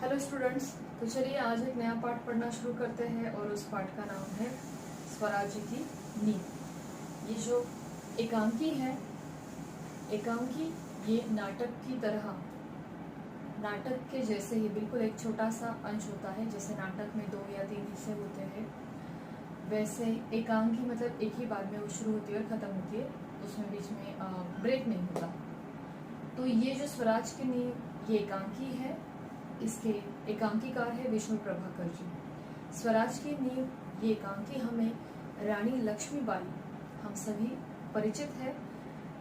Hello students. तो चलिए आज एक नया पाठ पढ़ना शुरू करते हैं और उस पाठ का नाम है स्वराज्य की नींव। ये जो एकांकी है, एकांकी ये नाटक की तरह, नाटक के जैसे ही बिल्कुल एक छोटा सा अंश होता है। जैसे नाटक में 2 या 3 हिस्से होते हैं, वैसे एकांकी मतलब एक ही बार में वो शुरू होती है और ख़त्म होती है, उसमें बीच में ब्रेक नहीं होता। तो ये जो स्वराज की नींव ये एकांकी है, इसके एकांकीकार है विष्णु प्रभाकर जी। स्वराज की नींव ये एकांकी हमें रानी लक्ष्मीबाई, हम सभी परिचित है।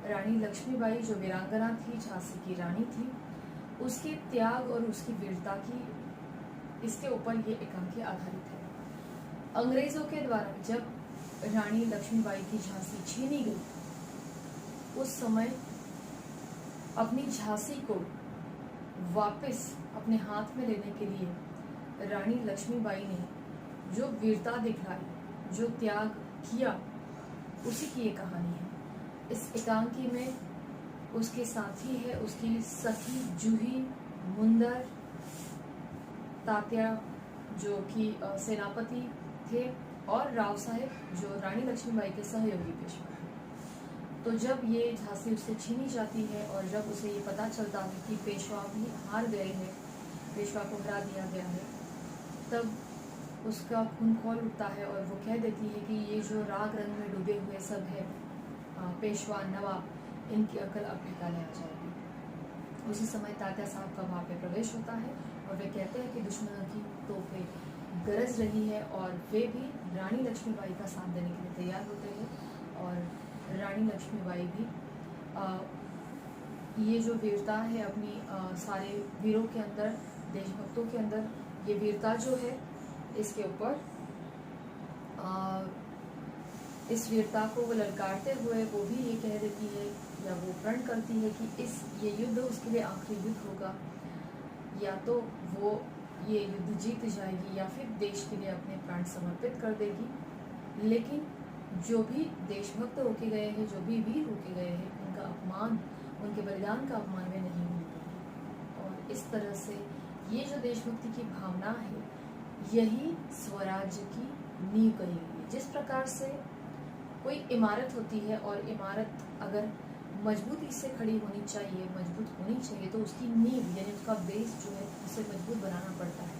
रानी लक्ष्मीबाई जो वीरांगना थी, झांसी की रानी थी, उसके त्याग और उसकी वीरता की, इसके ऊपर ये एकांकी आधारित है। अंग्रेजों के द्वारा जब रानी लक्ष्मीबाई की झांसी छीनी गई, उस समय अपनी झांसी को वापस अपने हाथ में लेने के लिए रानी लक्ष्मीबाई ने जो वीरता दिखलाई, जो त्याग किया, उसी की ये कहानी है। इस एकांकी में उसके साथी है उसकी सखी जूही, मुंदर, तात्या जो कि सेनापति थे, और राव साहेब जो रानी लक्ष्मीबाई के सहयोगी पेशवा। तो जब ये झांसी उससे छीनी जाती है और जब उसे ये पता चलता है कि पेशवा भी हार गए हैं, पेशवा को हरा दिया गया है, तब उसका खून खौल उठता है और वो कह देती है कि ये जो राग रंग में डूबे हुए सब है, पेशवा, नवाब, इनकी अकल अब ठिकाने आ जाएगी। उसी समय तात्या साहब का वहाँ पे प्रवेश होता है और वे कहते हैं कि दुश्मनों की तोपें गरज रही है, और वे भी रानी लक्ष्मीबाई का साथ देने के लिए तैयार होते हैं। और रानी लक्ष्मीबाई भी ये जो वीरता है अपनी सारे वीरों के अंदर, देशभक्तों के अंदर, ये वीरता जो है, इसके ऊपर इस वीरता को वो ललकारते हुए वो भी ये कह देती है या वो प्रण करती है कि ये युद्ध उसके लिए आखिरी युद्ध होगा, या तो वो ये युद्ध जीत जाएगी या फिर देश के लिए अपने प्राण समर्पित कर देगी। लेकिन जो भी देशभक्त होके गए हैं, जो भी वीर होके गए हैं, उनका अपमान, उनके बलिदान का अपमान वे नहीं होते। और इस तरह से ये जो देशभक्ति की भावना है, यही स्वराज्य की नींव कही गई है। जिस प्रकार से कोई इमारत होती है और इमारत अगर मजबूती से खड़ी होनी चाहिए, मजबूत होनी चाहिए, तो उसकी नींव यानी उसका बेस जो है उसे मजबूत बनाना पड़ता है।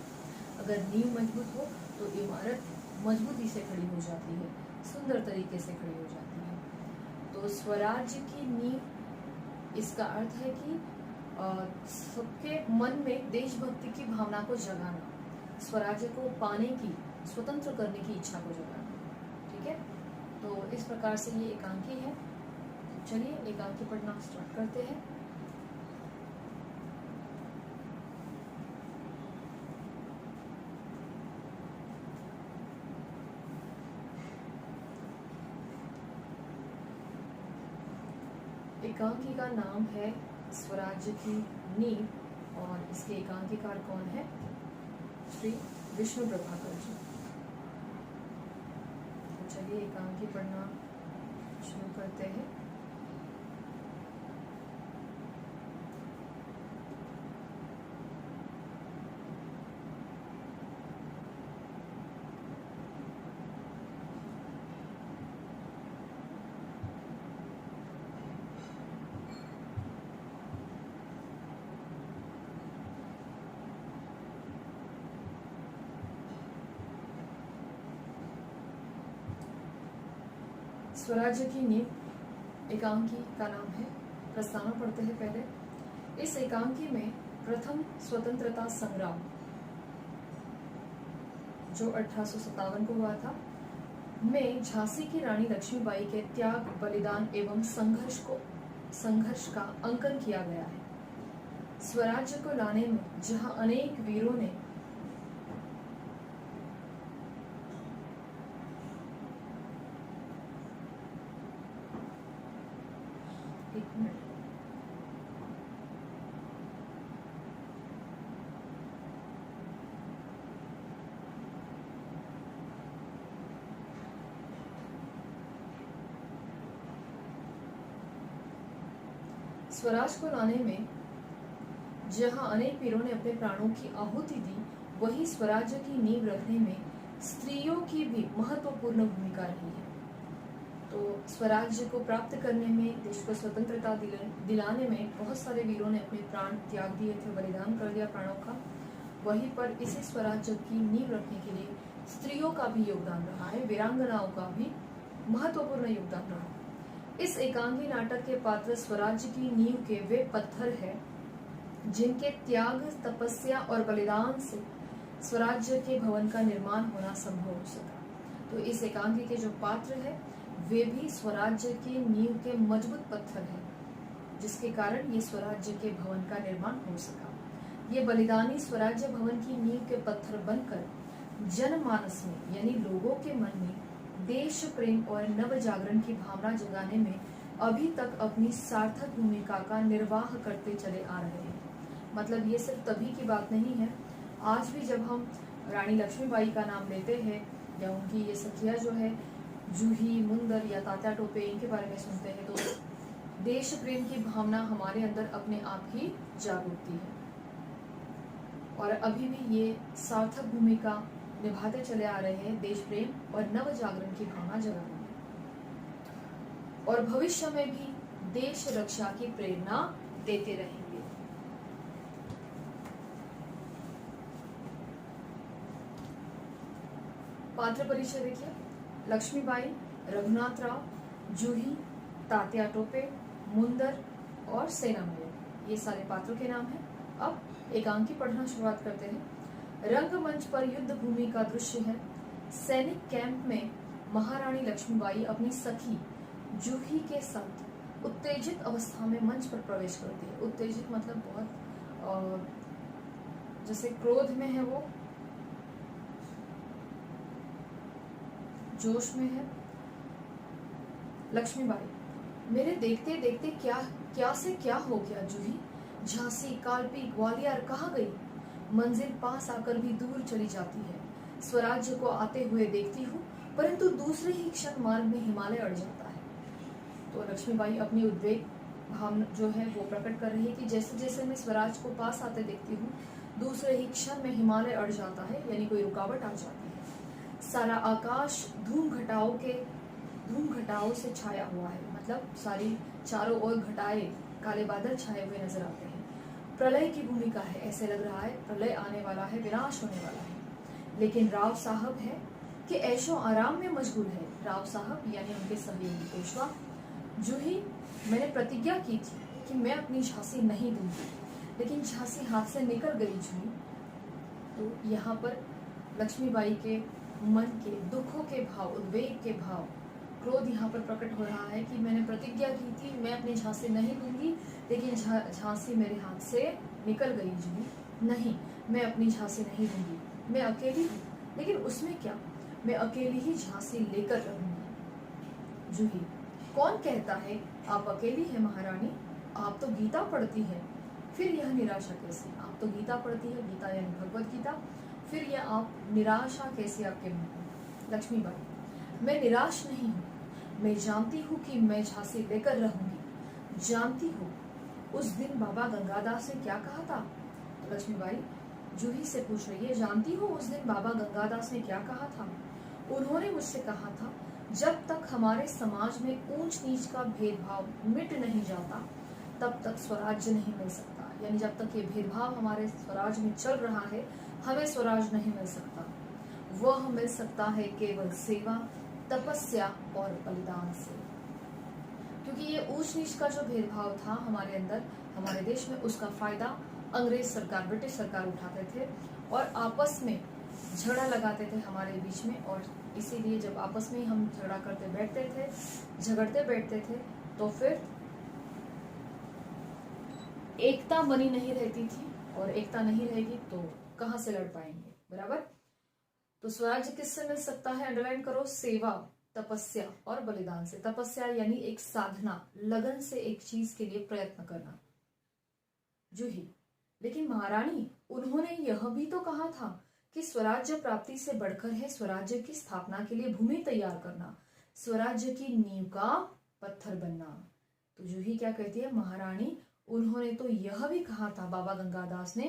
अगर नींव मजबूत हो तो इमारत मजबूती से खड़ी हो जाती है, सुंदर तरीके से खड़ी हो जाती है। तो स्वराज्य की नींव, इसका अर्थ है कि सबके मन में देशभक्ति की भावना को जगाना, स्वराज्य को पाने की, स्वतंत्र करने की इच्छा को जगाना। ठीक है, तो इस प्रकार से ये एकांकी है। चलिए एकांकी पढ़ना स्टार्ट करते हैं। एकांकी का नाम है स्वराज्य की नींव और इसके एकांकीकार कौन है? श्री विष्णु प्रभाकर जी। तो चलिए एकांकी पढ़ना शुरू करते हैं। स्वराज्य की नींव एकांकी का नाम है। प्रस्तावना पढ़ते हैं पहले। इस एकांकी में प्रथम स्वतंत्रता संग्राम जो 1857 को हुआ था, में झांसी की रानी लक्ष्मीबाई के त्याग, बलिदान एवं संघर्ष का अंकन किया गया है। स्वराज्य को लाने में जहां अनेक वीरों ने स्वराज को लाने में जहां अनेक वीरों ने अपने प्राणों की आहुति दी, वही स्वराज्य की नींव रखने में स्त्रियों की भी महत्वपूर्ण भूमिका रही है। तो स्वराज्य को प्राप्त करने में, देश को स्वतंत्रता दिलाने में बहुत सारे वीरों ने अपने प्राण त्याग दिए थे, बलिदान कर दिया प्राणों का। वहीं पर इसी स्वराज्य की नींव रखने के लिए स्त्रियों का भी योगदान रहा है, वीरांगनाओं का भी महत्वपूर्ण योगदान रहा। इस एकांगी नाटक के पात्र स्वराज्य की नींव के वे पत्थर है जिनके त्याग, तपस्या और बलिदान से स्वराज्य के भवन का निर्माण होना संभव हो सका। तो इस एकांगी के जो पात्र है वे भी स्वराज्य की नींव के मजबूत पत्थर हैं, जिसके कारण ये स्वराज्य के भवन का निर्माण हो सका। ये बलिदानी स्वराज्य भवन की नींव के पत्थर बनकर जनमानस में, यानी लोगों के मन में देश प्रेम और नव जागरण की भावना जगाने में अभी तक अपनी सार्थक भूमिका का निर्वाह करते चले आ रहे हैं। मतलब ये सिर्फ तभी की बात नहीं है, आज भी जब हम रानी लक्ष्मीबाई का नाम लेते हैं या उनकी ये सखिया जो है जूही, मुंदर या तात्या टोपे, इनके बारे में सुनते हैं तो देश प्रेम की भावना हमारे अंदर अपने आप ही जाग उठती है। और अभी भी ये सार्थक भूमिका निभाते चले आ रहे हैं देश प्रेम और नव जागरण की भावना जगाने में, और भविष्य में भी देश रक्षा की प्रेरणा देते रहेंगे। पात्र परिचय देखिए, लक्ष्मीबाई, रघुनाथराव, जूही, तात्या टोपे, मुंदर और सेनामयल, ये सारे पात्रों के नाम हैं। अब एकांकी पढ़ना शुरुआत करते हैं। रंगमंच पर युद्ध भूमि का दृश्य है। सैनिक कैंप में महारानी लक्ष्मीबाई अपनी सखी जूही के साथ उत्तेजित अवस्था में मंच पर प्रवेश करती है। उत्तेजित मतलब बहुत जैसे क्रोध में है, वो जोश में है। लक्ष्मीबाई, मेरे देखते देखते क्या से क्या हो गया जूही? झांसी, कालपी, ग्वालियर कहाँ गई? मंजिल पास आकर भी दूर चली जाती है। स्वराज्य को आते हुए देखती हूँ, परंतु दूसरे ही क्षण मार्ग में हिमालय अड़ जाता है। तो लक्ष्मीबाई अपनी उद्वेग भावना जो है वो प्रकट कर रही है कि जैसे जैसे मैं स्वराज को पास आते देखती हूँ, दूसरे ही क्षण में हिमालय अड़ जाता है, यानी कोई रुकावट आ जाती है। सारा आकाश धूम घटाओं से छाया हुआ है, मतलब सारी चारों ओर घटाए, काले बादल छाए हुए नजर आते हैं। प्रलय की भूमिका है, ऐसे लग रहा है प्रलय आने वाला है, विनाश होने वाला है। लेकिन राव साहब है कि ऐशो आराम में मशगूल है। राव साहब यानी उनके सहयोगी पेशवा। जूही, मैंने प्रतिज्ञा की थी कि मैं अपनी झांसी नहीं दूंगी, लेकिन झांसी हाथ से निकल गई जूही। तो यहाँ पर लक्ष्मीबाई के मन के दुखों के भाव, उद्वेग के भाव, क्रोध यहाँ पर प्रकट हो रहा है कि मैंने प्रतिज्ञा की थी मैं अपनी झांसी नहीं दूंगी, लेकिन झांसी मेरे हाथ से निकल गई जूही। नहीं, मैं अपनी झांसी नहीं दूंगी, मैं अकेली हूँ, लेकिन उसमें क्या, मैं अकेली ही झांसी लेकर रहूंगी। जूही, कौन कहता है आप अकेली है महारानी? आप तो गीता पढ़ती है, फिर यह निराशा कैसी? आप तो गीता पढ़ती है, गीता यानी भगवत गीता, फिर यह आप निराशा कैसे आपके मन में? लक्ष्मीबाई, मैं निराश नहीं हूँ, मैं जानती हूँ कि मैं झांसी लेकर रहूंगी। जानती हूँ उस दिन बाबा गंगादास ने क्या कहा था? लक्ष्मीबाई जूही से पूछ रही है, जानती हो उस दिन बाबा गंगादास ने क्या कहा था? उन्होंने मुझसे कहा था, जब तक हमारे समाज में ऊंच नीच का भेदभाव मिट नहीं जाता तब तक स्वराज्य नहीं मिल सकता। यानी जब तक ये भेदभाव हमारे स्वराज में चल रहा है, हमें स्वराज नहीं मिल सकता। वह मिल सकता है केवल सेवा, तपस्या और बलिदान से। क्योंकि ये ऊंच नीच का जो भेदभाव था हमारे अंदर, हमारे देश में, उसका फायदा अंग्रेज सरकार, ब्रिटिश सरकार उठाते थे और आपस में झगड़ा लगाते थे हमारे बीच में। और इसीलिए जब आपस में हम झगड़ते बैठते थे तो फिर एकता बनी नहीं रहती थी, और एकता नहीं रहेगी तो कहाँ से लड़ पाएंगे, बराबर। तो स्वराज्य किससे मिल सकता है? अंडरलाइन करो, सेवा, तपस्या और बलिदान से। तपस्या यानी एक साधना, लगन से एक चीज के लिए प्रयत्न करना। जूही, लेकिन महारानी, उन्होंने यह भी तो कहा था कि स्वराज्य प्राप्ति से बढ़कर है स्वराज्य की स्थापना के लिए भूमि तैयार करना, स्वराज्य की नींव का पत्थर बनना। तो जूही क्या कहती है? महारानी, उन्होंने तो यह भी कहा था, बाबा गंगादास ने,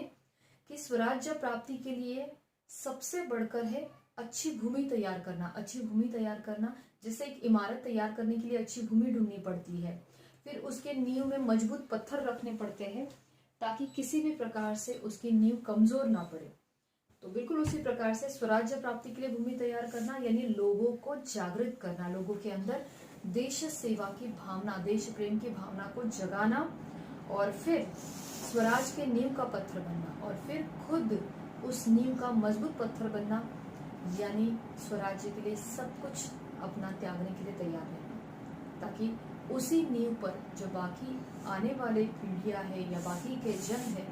कि स्वराज्य प्राप्ति के लिए सबसे बढ़कर है अच्छी भूमि तैयार करना। अच्छी भूमि तैयार करना, जैसे एक इमारत तैयार करने के लिए अच्छी भूमि ढूंढनी पड़ती है, फिर उसके नींव में मजबूत पत्थर रखने पड़ते हैं ताकि किसी भी प्रकार से उसकी नींव कमजोर ना पड़े। तो बिल्कुल उसी प्रकार से स्वराज्य प्राप्ति के लिए भूमि तैयार करना यानी लोगों को जागृत करना, लोगों के अंदर देश सेवा की भावना, देश प्रेम की भावना को जगाना, और फिर स्वराज के नींव का पत्थर बनना, और फिर खुद उस नींव का मजबूत पत्थर बनना, यानी स्वराज्य के लिए सब कुछ अपना त्यागने के लिए तैयार रहना, ताकि उसी नींव पर जो बाकी आने वाले पीढ़ियां है या बाकी के जन है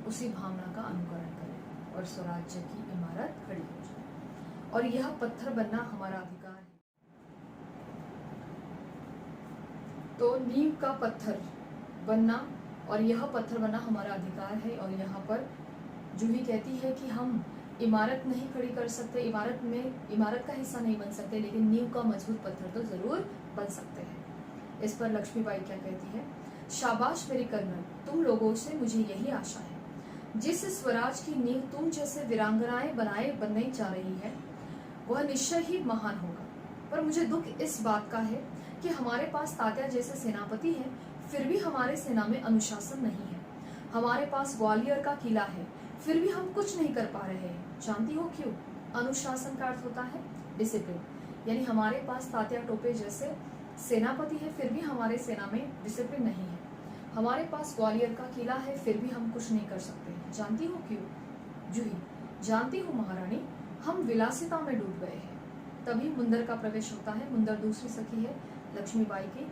उसी भावना का अनुकरण करें और स्वराज्य की इमारत खड़ी हो जाए। और यह पत्थर बनना हमारा अधिकार है। तो नींव का पत्थर बनना और यह पत्थर बनना हमारा अधिकार है। और यहाँ पर जूही कहती है कि हम इमारत नहीं खड़ी कर सकते, इमारत का हिस्सा नहीं बन सकते, लेकिन नींव का मजबूत पत्थर तो जरूर बन सकते हैं। इस पर लक्ष्मीबाई क्या कहती है, शाबाश मेरे कर्नल, तुम लोगों से मुझे यही आशा है। जिस स्वराज की नींव तुम जैसे वीरांगनाएं बनने जा रही है वह निश्चय ही महान होगा। पर मुझे दुख इस बात का है कि हमारे पास तात्या जैसे सेनापति हैं, फिर भी हमारे सेना में अनुशासन नहीं है। हमारे पास ग्वालियर का किला है, फिर भी हम कुछ नहीं कर पा रहे हैं। जानती हो क्यों? अनुशासन का अर्थ होता है डिसिप्लिन, यानी हमारे पास तात्या टोपे जैसे सेनापति है, फिर भी हमारे सेना में डिसिप्लिन नहीं है। हमारे पास ग्वालियर का किला है, फिर भी हम कुछ नहीं कर सकते। जानती हो क्यों? जूही, जानती हूँ महारानी, हम विलासिता में डूब गए हैं। तभी मुंदर का प्रवेश होता है। मुंदर दूसरी सखी है लक्ष्मीबाई की।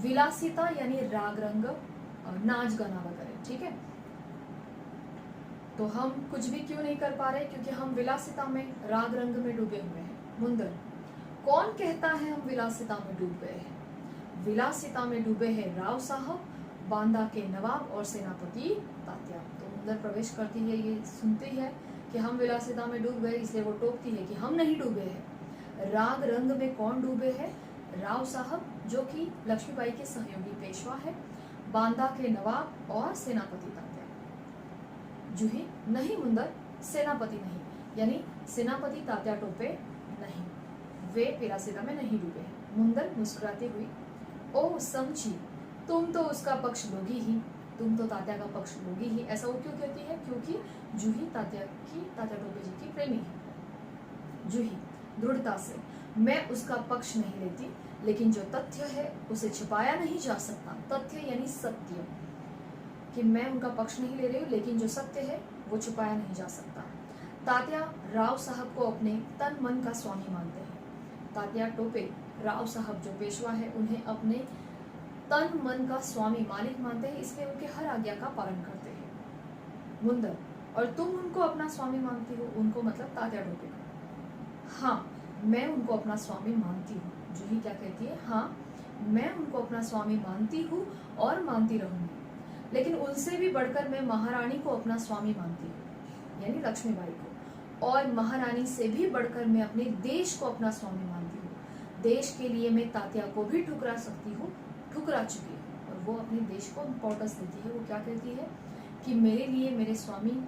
विलासिता यानी राग रंग, नाच गाना वगैरह, ठीक है। तो हम कुछ भी क्यों नहीं कर पा रहे? क्योंकि हम विलासिता में, राग रंग में डूबे हुए हैं। मुंदर, कौन कहता है हम विलासिता में डूब गए हैं? विलासिता में डूबे हैं राव साहब, बांदा के नवाब और सेनापति तात्या। तो मुंदर प्रवेश करती है, ये सुनती है कि हम विलासिता में डूब गए, इसलिए वो टोकती है कि हम नहीं डूबे हैं। राग रंग में कौन डूबे हैं? राव साहब, जो कि लक्ष्मीबाई के सहयोगी पेशवा है, बांदा के नवाब और सेनापति तात्या। जूही, नहीं मुंदर, सेनापति नहीं, यानी सेनापति तात्या टोपे नहीं, वे विलासिता में नहीं डूबे। मुंदर मुस्कुराती हुई, ओह समझी, तुम तो उसका पक्ष लोगी ही, तुम तो तात्या का पक्ष लोगी ही। ऐसा वो क्यों कहती है? क्योंकि जूही तात्या टोपे जी की प्रेमी है। जूही दृढ़ता से, मैं उसका पक्ष नहीं लेती, लेकिन जो तथ्य है उसे छुपाया नहीं जा सकता। तथ्य यानी सत्य, कि मैं उनका पक्ष नहीं ले रही हूँ, लेकिन जो सत्य है वो छुपाया नहीं जा सकता। तात्या राव साहब को अपने तन मन का स्वामी मानते हैं। तात्या टोपे राव साहब जो पेशवा है उन्हें अपने तन मन का स्वामी, मालिक मानते हैं, इसलिए उनके हर आज्ञा का पालन करते हैं। मुंदर, और तुम उनको अपना स्वामी मानती हो? उनको मतलब तात्या टोपे को। हाँ, मैं उनको अपना स्वामी मानती हूँ। जूही क्या कहती है? हाँ, मैं उनको अपना स्वामी मानती हूँ और मानती रहूंगी, लेकिन उनसे भी बढ़कर मैं महारानी को अपना स्वामी मानती हूँ, यानी लक्ष्मीबाई को, और महारानी से भी बढ़कर मैं अपने देश को अपना स्वामी मानती हूँ। देश के लिए मैं तात्या को भी ठुकरा सकती हूँ, ठुकरा चुकी हूँ, और वो अपने देश को इम्पोर्टेंस देती है। वो क्या कहती है कि मेरे लिए मेरे स्वामी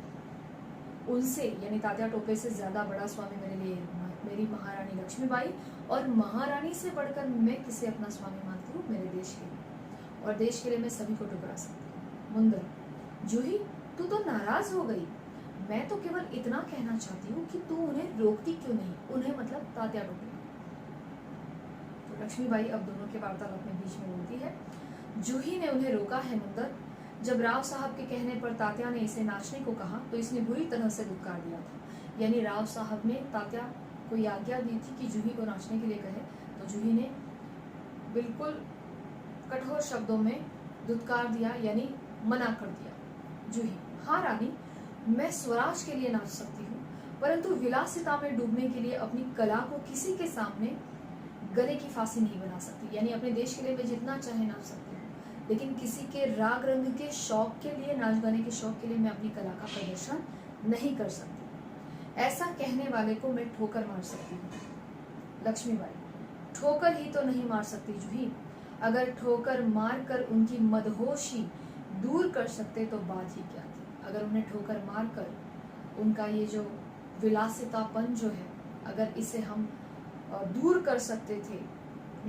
उनसे, यानी तात्या टोपे से ज्यादा बड़ा स्वामी मेरे लिए मेरी महारानी लक्ष्मीबाई, और महारानी से बढ़कर मैं किसे अपना स्वामी मानती हूँ? मेरे देश के लिए, और देश के लिए मैं सभी को ठुकरा सकती हूँ। मुंदर, जूही तू तो नाराज हो गई। मैं तो केवल इतना कहना चाहती हूँ कि तू उन्हें रोकती क्यों नहीं? उन्हें मतलब तात्या टोपे। तो लक्ष्मीबाई अब दोनों के वार्तालाप में बीच में बोलती है, जूही ने उन्हें रोका है मुंदर। जब राव साहब के कहने पर तात्या ने इसे नाचने को कहा तो इसने बुरी तरह से दुत्कार दिया था। यानी राव साहब ने तात्या को आज्ञा दी थी कि जूही को नाचने के लिए कहे, तो जूही ने बिल्कुल कठोर शब्दों में दुत्कार दिया, यानी मना कर दिया। जूही, हाँ रानी, मैं स्वराज के लिए नाच सकती हूँ, परंतु विलासिता में डूबने के लिए अपनी कला को किसी के सामने गले की फांसी नहीं बना सकती। यानी अपने देश के लिए मैं जितना चाहे नाच सकती हूँ, लेकिन किसी के राग रंग के शौक के लिए, नाच गाने के शौक के लिए मैं अपनी कला का प्रदर्शन नहीं कर सकती। ऐसा कहने वाले को मैं ठोकर मार सकती हूँ। लक्ष्मीबाई, ठोकर ही तो नहीं मार सकती जूही, अगर ठोकर मार कर उनकी मदहोशी दूर कर सकते तो बात ही क्या थी। अगर उन्हें ठोकर मारकर उनका ये जो विलासितापन जो है, अगर इसे हम दूर कर सकते थे,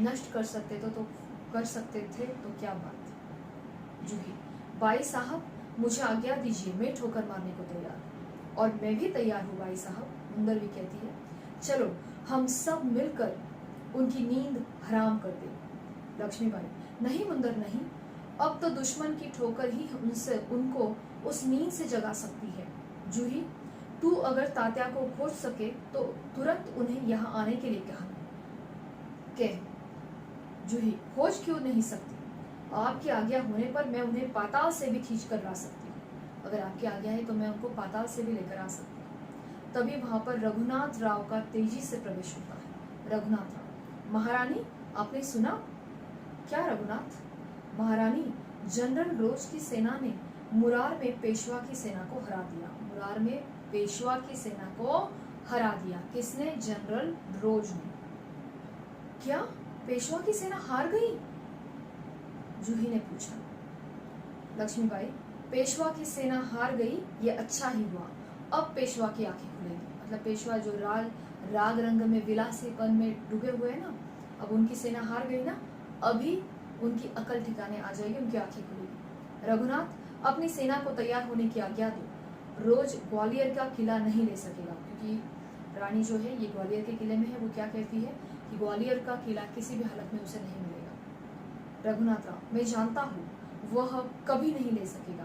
नष्ट कर सकते तो कर सकते थे, तो क्या बात थी। जूही, बाई साहब मुझे आज्ञा दीजिए, मैं ठोकर मारने को तैयार हूँ। और मैं भी तैयार हूँ बाई साहब, मुंदर भी कहती है। चलो हम सब मिलकर उनकी नींद हराम कर दें। लक्ष्मीबाई, नहीं मुंदर नहीं, अब तो दुश्मन की ठोकर ही उनको उस नींद से जगा सकती है। जूही, तू अगर तात्या को खोज सके तो तुरंत उन्हें यहाँ आने के लिए कह। जूही, खोज क्यों नहीं सकती? आपकी आज्ञा होने पर मैं उन्हें पाताल से भी खींच कर ला सकती हूँ। अगर आपकी आज्ञा है तो मैं उनको पाताल से भी लेकर आ सकती हूँ। तभी वहां पर रघुनाथ राव का तेजी से प्रवेश होता है। रघुनाथ राव, महारानी आपने सुना? क्या रघुनाथ? महारानी, जनरल रोज की सेना ने मुरार में पेशवा की सेना को हरा दिया। मुरार में पेशवा की सेना को हरा दिया। किसने? जनरल रोज ने। क्या पेशवा की सेना हार गई? जूही ने पूछा। लक्ष्मीबाई, पेशवा की सेना हार गई, ये अच्छा ही हुआ। अब पेशवा की आंखें खुलेगी। मतलब पेशवा जो राग रंग में, विलासीपन में डूबे हुए हैं ना, अब उनकी सेना हार गई ना, अभी उनकी अकल ठिकाने आ जाएगी, उनकी आंखें खुलेगी। रघुनाथ, अपनी सेना को तैयार होने की आज्ञा दो। रोज ग्वालियर का किला नहीं ले सकेगा, क्योंकि रानी जो है ये ग्वालियर के किले में है। वो क्या कहती है कि ग्वालियर का किला किसी भी हालत में उसे नहीं मिलेगा। रघुनाथ राव, मैं जानता हूँ वह कभी नहीं ले सकेगा।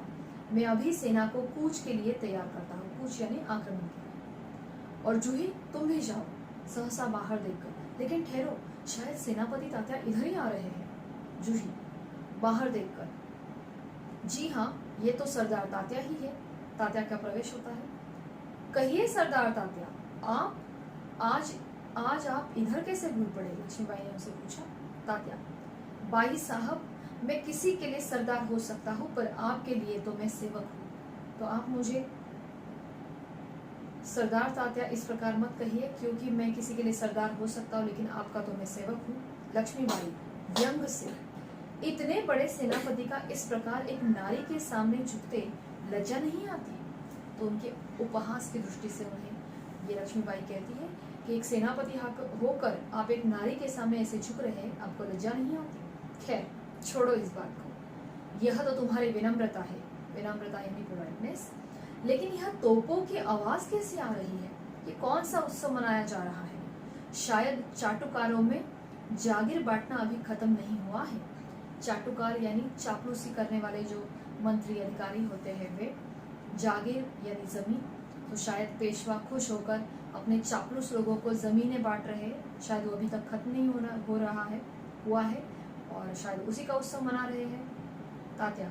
मैं अभी सेना को कूच के लिए तैयार करता हूँ। कूच यानी आक्रमण के लिए। और जूही, तुम भी जाओ सहसा बाहर देखकर। लेकिन ठहरो, शायद सेनापति तात्या इधर ही आ रहे हैं। जूही, बाहर देखकर। जी हाँ, ये तो सरदार तात्या ही है। तात्या का प्रवेश होता है। कहिए सरदार तात्या, आप आज आप इधर कैसे भूल पड़े? लक्ष्मीबाई ने उनसे पूछा। तात्या, बाई साहब, मैं किसी के लिए सरदार हो सकता हूँ, पर आपके लिए तो मैं सेवक हूँ। तो आप मुझे सरदार तात्या इस प्रकार मत कहिए, क्योंकि मैं किसी के लिए सरदार हो सकता हूँ, लेकिन आपका तो मैं सेवक हूँ। लक्ष्मीबाई व्यंग से, इतने बड़े सेनापति का इस प्रकार एक नारी के सामने झुकते लज्जा नहीं आती? तो उनके उपहास की दृष्टि से उन्हें ये लक्ष्मीबाई कहती है कि एक सेनापति होकर आप एक नारी के सामने ऐसे झुक रहे हैं, आपको लज्जा नहीं आती? खैर छोड़ो इस बात को, यह तो तुम्हारी विनम्रता है, विनम्रता यानी पोलाइटनेस। लेकिन यह तोपों की आवाज कैसे आ रही है? ये कौन सा उत्सव मनाया जा रहा है? शायद चाटुकारों में जागीर बांटना अभी खत्म नहीं हुआ है। चाटुकार यानी चापलूसी करने वाले जो मंत्री अधिकारी होते हैं, वे जागीर यानी जमीन। तो शायद पेशवा खुश होकर अपने चापलूस लोगों को जमीनें बांट रहे हैं। शायद वो अभी तक खत्म नहीं हुआ है और शायद उसी का उत्सव मना रहे हैं। तात्या,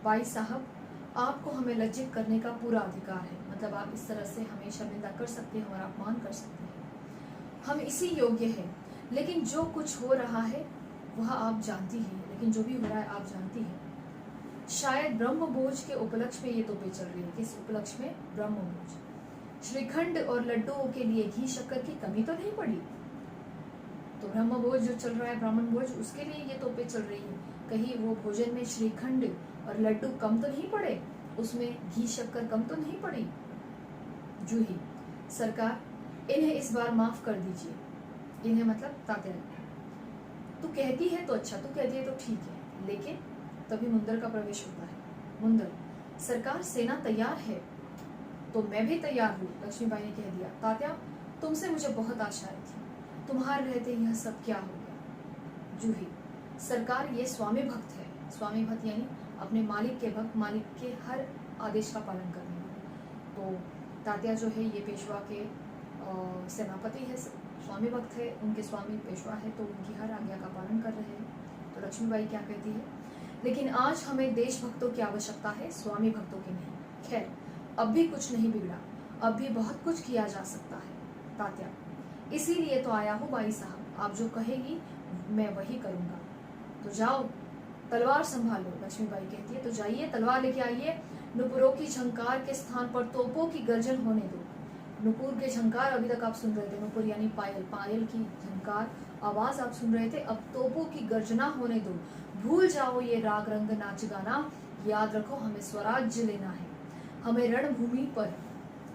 बाई साहब, आपको हमें लज्जित करने का पूरा अधिकार है। मतलब आप इस तरह से हमें शर्मिंदा कर सकते हैं, हमारा अपमान कर सकते हैं, हम इसी योग्य हैं। लेकिन जो कुछ हो रहा है वह आप जानती हैं, लेकिन जो भी हो रहा है आप जानती हैं। शायद ब्रह्मभोज के उपलक्ष्य में ये तोपे चल रही है। किस उपलक्ष्य में? ब्रह्मभोज। श्रीखंड और लड्डुओं के लिए घी शक्कर की कमी तो नहीं पड़ी? तो ब्रह्मभोज जो चल रहा है, ब्राह्मण भोज, उसके लिए ये तोपे चल रही है। कहीं वो भोजन में श्रीखंड और लड्डू कम तो नहीं पड़े? उसमें घी शक्कर कम तो नहीं पड़ी? जूही, सरकार, इन्हें इस बार माफ कर दीजिए। इन्हें मतलब तात्या। तू कहती है तो अच्छा, तू कहती है तो ठीक है। लेकिन तभी मुंदर का प्रवेश होता है। मुंदर, सरकार, सेना तैयार है। तो मैं भी तैयार हूँ, लक्ष्मीबाई ने कह दिया। तात्या, तुमसे मुझे बहुत आशाएं थी, तुम्हारे रहते यह सब क्या हो गया? जूही, सरकार, ये स्वामी भक्त है। स्वामी भक्त यानी अपने मालिक के भक्त, मालिक के हर आदेश का पालन करने वाले। तो तात्या जो है ये पेशवा के सेनापति है, स्वामी भक्त है, उनके स्वामी पेशवा है, तो उनकी हर आज्ञा का पालन कर रहे हैं। तो लक्ष्मीबाई क्या कहती है? लेकिन आज हमें देशभक्तों की आवश्यकता है, स्वामी भक्तों की नहीं। खैर, अब भी कुछ नहीं बिगड़ा, अब भी बहुत कुछ किया जा सकता है। तात्या, इसीलिए तो आया हूँ बाई साहब, आप जो कहेगी मैं वही करूँगा। तो जाओ, तलवार संभाल लो। लक्ष्मीबाई कहती है। तो जाइए, तलवार लेके आइए। नुपुरों की झंकार के स्थान पर तोपों की गर्जन होने दो। नुपुर के झंकार अभी तक आप सुन रहे थे, नुपुर यानी पायल, पायल की झंकार आवाज आप सुन रहे थे। अब तोपों की गर्जना होने दो। भूल जाओ ये राग रंग नाच गाना, याद रखो, हमें स्वराज्य लेना है, हमें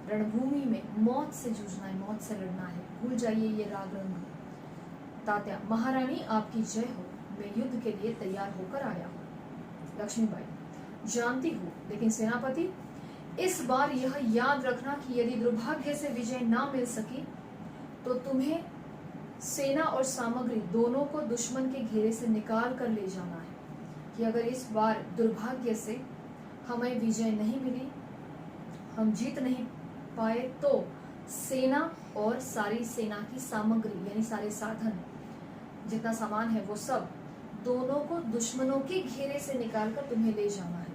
रणभूमि में मौत से जूझना है, मौत से लड़ना है। भूल जाइए ये राग रंग। तात्या, महारानी आपकी जय हो, मैं युद्ध के लिए तैयार होकर आया हूँ। लक्ष्मीबाई, जानती हूँ, लेकिन सेनापति, इस बार यह याद रखना कि यदि दुर्भाग्य से विजय ना मिल सकी तो तुम्हें सेना और सामग्री दोनों को दुश्मन के घेरे से निकाल कर ले जाना है। कि अगर इस बार दुर्भाग्य से हमें विजय नहीं मिली, हम जीत नहीं पाए, तो सेना और सारी सेना की सामग्री यानी सारे साधन, जितना सामान है वो सब दोनों को दुश्मनों के घेरे से निकालकर तुम्हें ले जाना है,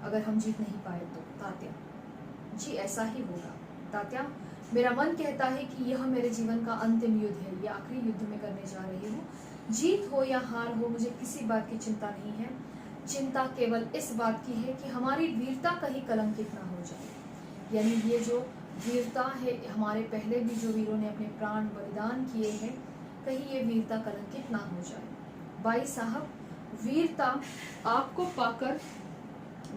अगर हम जीत नहीं पाए तो। तात्या, जी ऐसा ही होगा। तात्या, मेरा मन कहता है कि यह मेरे जीवन का अंतिम युद्ध है, ये आखिरी युद्ध में करने जा रही हूँ। जीत हो या हार हो, मुझे किसी बात की चिंता नहीं है। चिंता केवल इस बात की है कि हमारी वीरता कहीं कलंकित ना हो जाए। यानी ये जो वीरता है, हमारे पहले भी जो वीरों ने अपने प्राण बलिदान किए हैं, कहीं ये वीरता कलंकित ना हो जाए। बाई साहब, वीरता आपको पाकर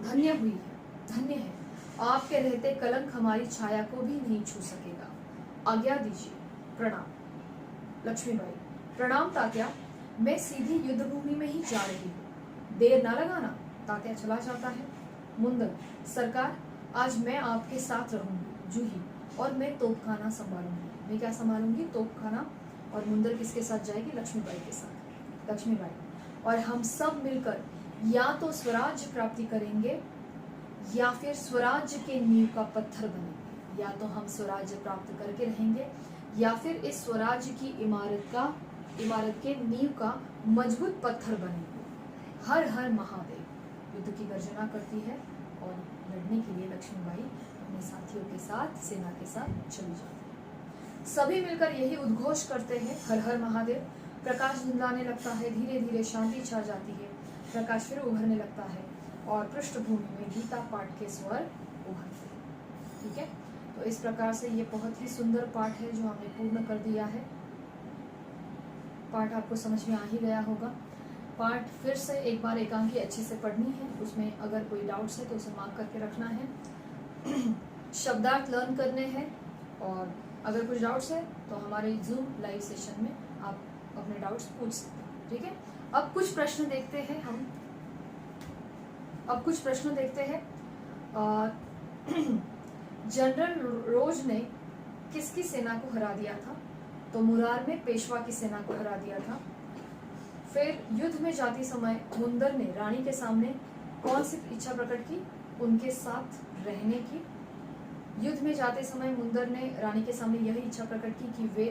धन्य हुई है, धन्य है। आपके रहते कलंक हमारी छाया को भी नहीं छू सकेगा। आज्ञा दीजिए। प्रणाम। लक्ष्मीबाई, प्रणाम तात्या, मैं सीधी युद्ध भूमि में ही जा रही हूँ, देर ना लगाना। तात्या चला जाता है। मुंदर, सरकार, आज मैं आपके साथ रहूंगी, जूही, और मैं तोपखाना संभालूंगी। मैं क्या संभालूंगी? तोपखाना। और मुंदर किसके साथ जाएगी? लक्ष्मीबाई के साथ। लक्ष्मीबाई, और हम सब मिलकर या तो स्वराज्य प्राप्ति करेंगे या फिर स्वराज्य के नींव का पत्थर बनेंगे। या तो हम स्वराज्य प्राप्त करके रहेंगे या फिर इस स्वराज्य की इमारत के नींव का मजबूत पत्थर बनेंगे। हर हर महादेव। युद्ध की गर्जना करती है और लड़ने के लिए लक्ष्मीबाई अपने साथियों के साथ, सेना के साथ चली जाती है। सभी मिलकर यही उद्घोष करते हैं, हर हर महादेव। प्रकाश धुंधलाने लगता है, धीरे धीरे शांति छा जाती है, प्रकाश फिर उभरने लगता है और पृष्ठभूमि में गीता पाठ के स्वर उभरते हैं। ठीक है, तो इस प्रकार से ये बहुत ही सुंदर पाठ है जो हमने पूर्ण कर दिया है। पाठ आपको समझ में आ ही गया होगा। पाठ फिर से एक बार एकांकी अच्छे से पढ़नी है, उसमें अगर कोई डाउट्स है तो उसे मार्क करके रखना है। शब्दार्थ लर्न करने हैं, और अगर कुछ डाउट्स है तो हमारे जूम लाइव सेशन में आप अपने डाउट्स पूछ सकते हैं। ठीक है, अब कुछ प्रश्न देखते हैं हम। जनरल रोज ने किसकी सेना को हरा दिया था? तो मुरार में पेशवा की सेना को हरा दिया था। फिर युद्ध में जाते समय मुंदर ने रानी के सामने कौन सी इच्छा प्रकट की? उनके साथ रहने की। युद्ध में जाते समय मुंदर ने रानी के सामने यही इच्छा प्रकट की कि वे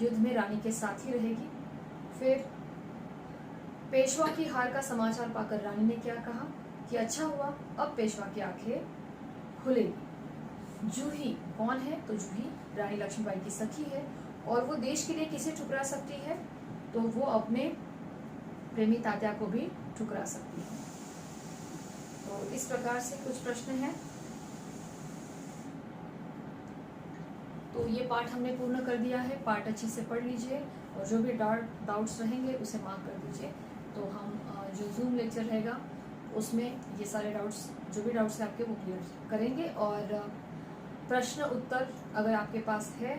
युद्ध में रानी के साथ ही रहेगी। फिर पेशवा की हार का समाचार पाकर रानी ने क्या कहा कि अच्छा हुआ, अब पेशवा की आंखें खुलेगी। जूही कौन है? तो जूही रानी लक्ष्मीबाई की सखी है, और वो देश के लिए किसे ठुकरा सकती है? तो वो अपने प्रेमी तात्या को भी ठुकरा सकती है। तो इस प्रकार से कुछ प्रश्न हैं। तो ये पाठ हमने पूर्ण कर दिया है। पाठ अच्छे से पढ़ लीजिए, और जो भी डाउट्स रहेंगे उसे मार्क कर दीजिए। तो हम जो जूम लेक्चर रहेगा उसमें ये सारे डाउट्स, जो भी डाउट्स हैं आपके, वो क्लियर करेंगे। और प्रश्न उत्तर अगर आपके पास है,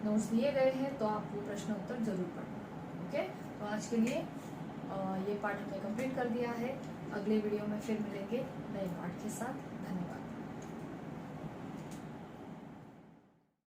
नोट्स दिए गए हैं, तो आप वो प्रश्न उत्तर जरूर पढ़ें। ओके, तो आज के लिए ये पाठ हमने कंप्लीट कर दिया है। अगले वीडियो में फिर मिलेंगे नए पाठ के साथ।